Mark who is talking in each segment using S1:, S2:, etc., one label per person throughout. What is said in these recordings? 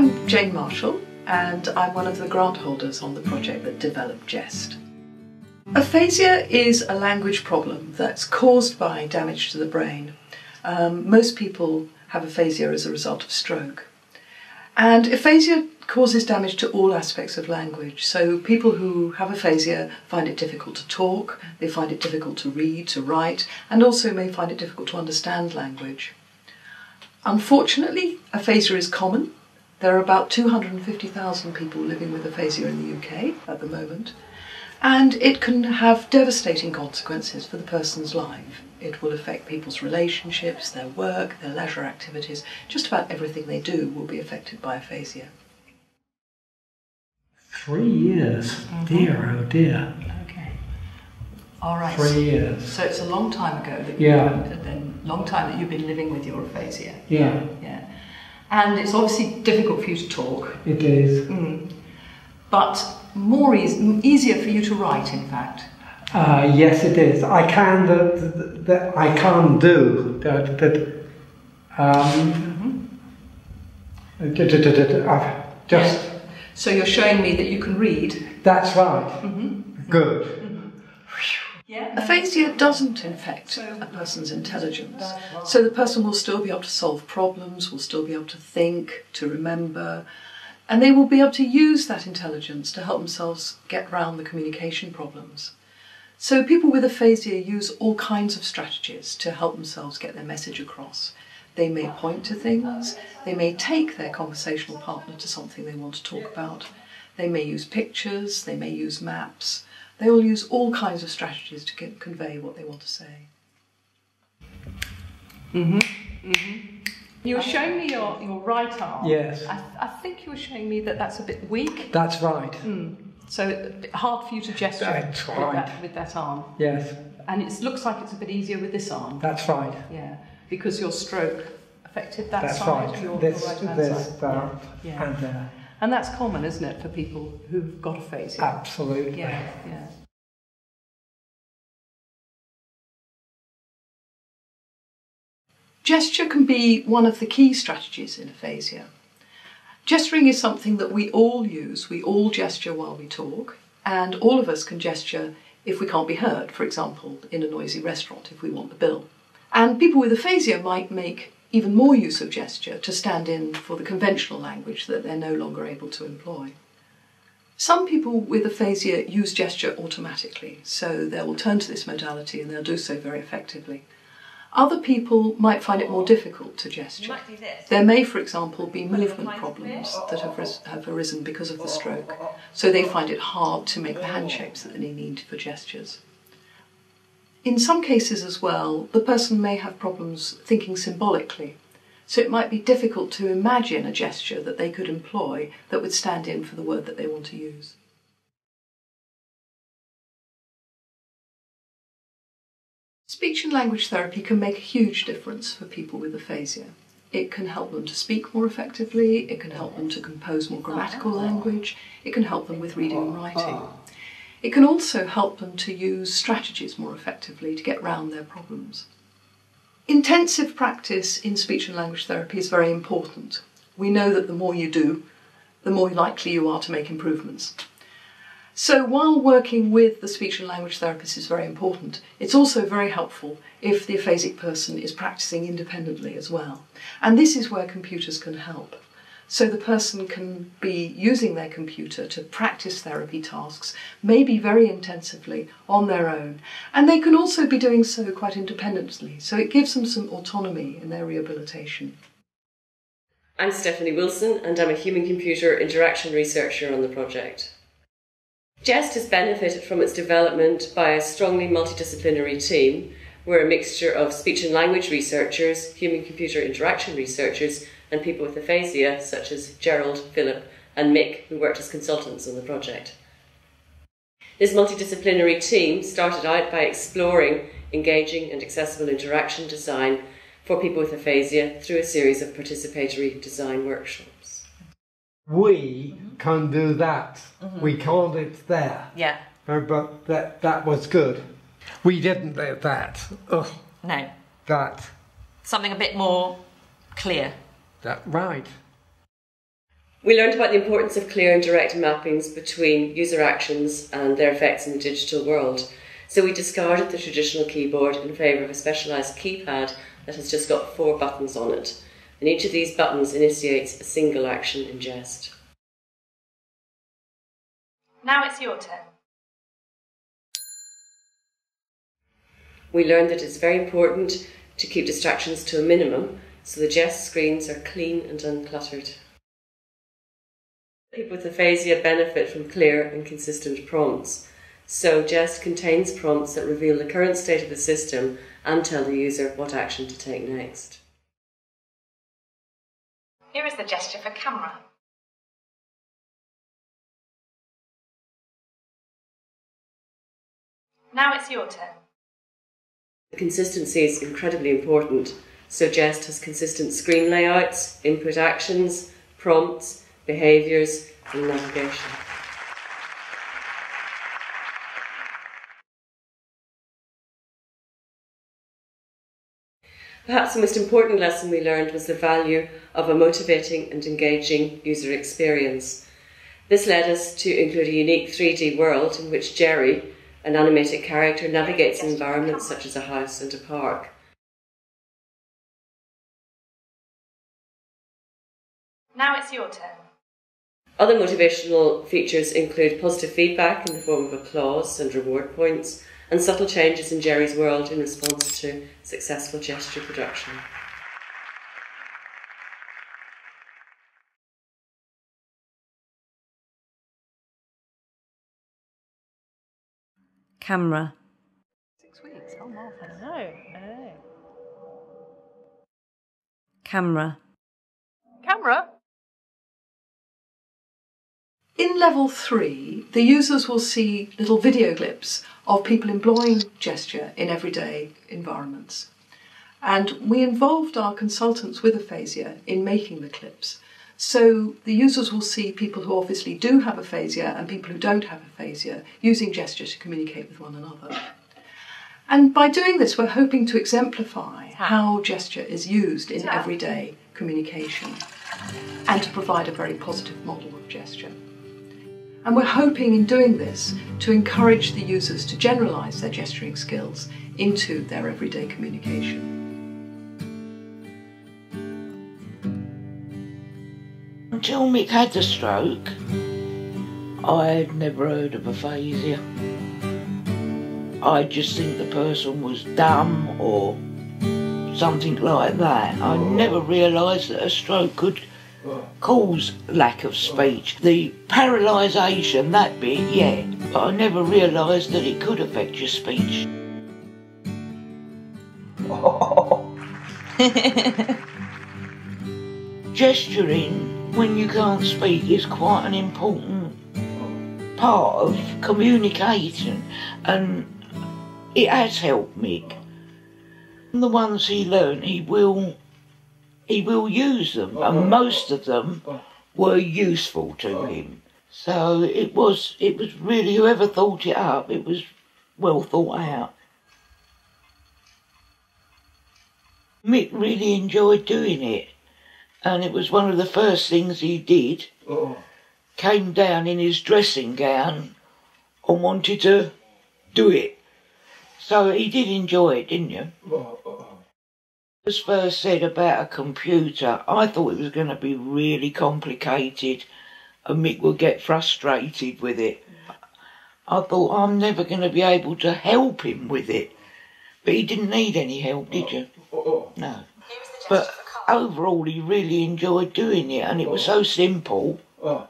S1: I'm Jane Marshall, and I'm one of the grant holders on the project that developed Jest. Aphasia is a language problem that's caused by damage to the brain. Most people have aphasia as a result of stroke. And aphasia causes damage to all aspects of language. So people who have aphasia find it difficult to talk, they find it difficult to read, to write, and also may find it difficult to understand language. Unfortunately, aphasia is common. There are about 250,000 people living with aphasia in the UK at the moment, and it can have devastating consequences for the person's life. It will affect people's relationships, their work, their leisure activities. Just about everything they do will be affected by aphasia.
S2: 3 years? Dear, oh dear.
S1: Okay. All right.
S2: 3 years.
S1: So it's a long time ago that long time that you've been living with your aphasia.
S2: Yeah.
S1: Yeah. And it's obviously difficult for you to talk.
S2: It is.
S1: But easier for you to write, in fact.
S2: Yes, it is. I can do just.
S1: So you're showing me that you can read.
S2: That's right. Good.
S1: Yeah. Aphasia doesn't affect a person's intelligence, so the person will still be able to solve problems, will still be able to think, to remember, and they will be able to use that intelligence to help themselves get around the communication problems. So people with aphasia use all kinds of strategies to help themselves get their message across. They may point to things, they may take their conversational partner to something they want to talk about, they may use pictures, they may use maps. They will use all kinds of strategies to convey what they want to say. You were showing me your right arm.
S2: Yes.
S1: I think you were showing me that that's a bit weak.
S2: That's right.
S1: So it's a bit hard for you to gesture
S2: That's right.
S1: with that arm.
S2: Yes.
S1: And it looks like it's a bit easier with this arm.
S2: That's right.
S1: Yeah, because your stroke affected that
S2: That's
S1: side,
S2: right.
S1: your
S2: This,
S1: right-hand side. Yeah.
S2: And there.
S1: And that's common, isn't it, for people who've got aphasia?
S2: Absolutely.
S1: Yeah, yeah. Gesture can be one of the key strategies in aphasia. Gesturing is something that we all use. We all gesture while we talk, and all of us can gesture if we can't be heard, for example, in a noisy restaurant if we want the bill. And people with aphasia might make even more use of gesture to stand in for the conventional language that they're no longer able to employ. Some people with aphasia use gesture automatically, so they will turn to this modality and they'll do so very effectively. Other people might find it more difficult to gesture. There may, for example, be movement problems that have arisen because of the stroke, so they find it hard to make the hand shapes that they need for gestures. In some cases as well, the person may have problems thinking symbolically, so it might be difficult to imagine a gesture that they could employ that would stand in for the word that they want to use. Speech and language therapy can make a huge difference for people with aphasia. It can help them to speak more effectively, it can help them to compose more grammatical language, it can help them with reading and writing. It can also help them to use strategies more effectively to get round their problems. Intensive practice in speech and language therapy is very important. We know that the more you do, the more likely you are to make improvements. So while working with the speech and language therapist is very important, it's also very helpful if the aphasic person is practicing independently as well. And this is where computers can help. So the person can be using their computer to practice therapy tasks, maybe very intensively on their own. And they can also be doing so quite independently, so it gives them some autonomy in their rehabilitation.
S3: I'm Stephanie Wilson, and I'm a human-computer interaction researcher on the project. Jest has benefited from its development by a strongly multidisciplinary team. We're a mixture of speech and language researchers, human-computer interaction researchers, and people with aphasia, such as Gerald, Philip, and Mick, who worked as consultants on the project. This multidisciplinary team started out by exploring engaging and accessible interaction design for people with aphasia through a series of participatory design workshops.
S2: We can do that. We can't, it's there.
S4: Yeah.
S2: But that was good. We didn't do that. Ugh.
S4: No.
S2: That.
S4: Something a bit more clear.
S2: That right.
S3: We learned about the importance of clear and direct mappings between user actions and their effects in the digital world. So we discarded the traditional keyboard in favour of a specialised keypad that has just got 4 buttons on it. And each of these buttons initiates a single action in Jest.
S4: Now it's your turn.
S3: We learned that it's very important to keep distractions to a minimum, so the Jest screens are clean and uncluttered. People with aphasia benefit from clear and consistent prompts. So Jest contains prompts that reveal the current state of the system and tell the user what action to take next.
S4: Here is the gesture for camera. Now it's your turn.
S3: The consistency is incredibly important, so Jest has consistent screen layouts, input actions, prompts, behaviours and navigation. Perhaps the most important lesson we learned was the value of a motivating and engaging user experience. This led us to include a unique 3D world in which Jerry, an animated character, navigates environments such as a house and a park.
S4: Now it's your turn.
S3: Other motivational features include positive feedback in the form of applause and reward points, and subtle changes in Jerry's world in response to successful gesture production.
S5: Camera.
S1: 6 weeks, how marvellous.
S4: I know.
S5: Camera.
S1: Camera. In level 3, the users will see little video clips of people employing gesture in everyday environments. And we involved our consultants with aphasia in making the clips. So the users will see people who obviously do have aphasia and people who don't have aphasia using gesture to communicate with one another. And by doing this, we're hoping to exemplify how gesture is used in everyday communication and to provide a very positive model of gesture. And we're hoping in doing this to encourage the users to generalise their gesturing skills into their everyday communication.
S6: Until Mick had the stroke, I had never heard of aphasia. I just think the person was dumb or something like that. I never realised that a stroke could cause lack of speech. The paralysation, that bit, yeah, but I never realised that it could affect your speech. Gesturing when you can't speak is quite an important part of communication, and it has helped Mick. The ones he learned, he will use them, and most of them were useful to him. So it was really, whoever thought it up, it was well thought out. Mick really enjoyed doing it, and it was one of the first things he did. Came down in his dressing gown and wanted to do it. So he did enjoy it, didn't you? Was first said about a computer, I thought it was going to be really complicated and Mick would get frustrated with it. I thought, I'm never going to be able to help him with it. But he didn't need any help, did you? No. But overall, he really enjoyed doing it, and it was so simple that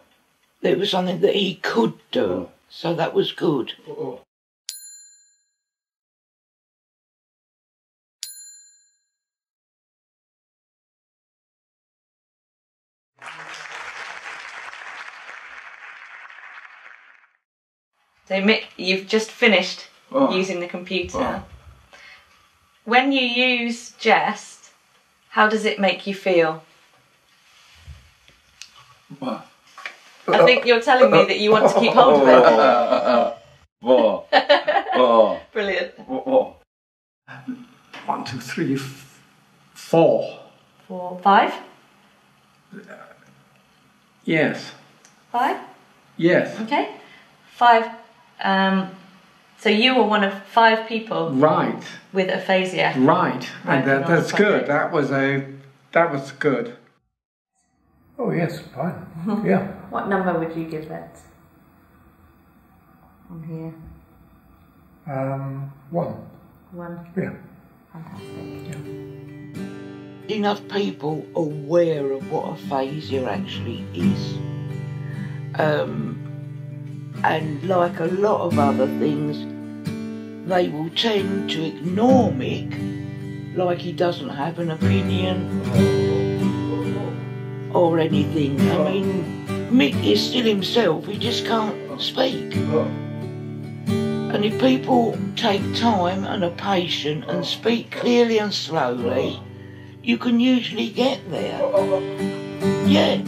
S6: it was something that he could do. So that was good.
S4: So Mick, you've just finished using the computer. When you use Jest, how does it make you feel? I think you're telling me that you want to keep hold of it. Brilliant.
S2: 1, 2, 3, 4.
S4: 4, 5?
S2: Yes.
S4: 5?
S2: Yes.
S4: Okay. 5. So you were one of 5 people.
S2: Right.
S4: With aphasia.
S2: Right. And that's good. That was good.
S5: Oh yes, fine. Yeah.
S4: What number would you give it? On here.
S5: 1.
S4: 1.
S5: Yeah.
S4: Fantastic.
S5: Yeah.
S6: Enough people aware of what aphasia actually is. And like a lot of other things, they will tend to ignore Mick, like he doesn't have an opinion or anything. I mean, Mick is still himself, he just can't speak. And if people take time and are patient and speak clearly and slowly, you can usually get there. Yeah.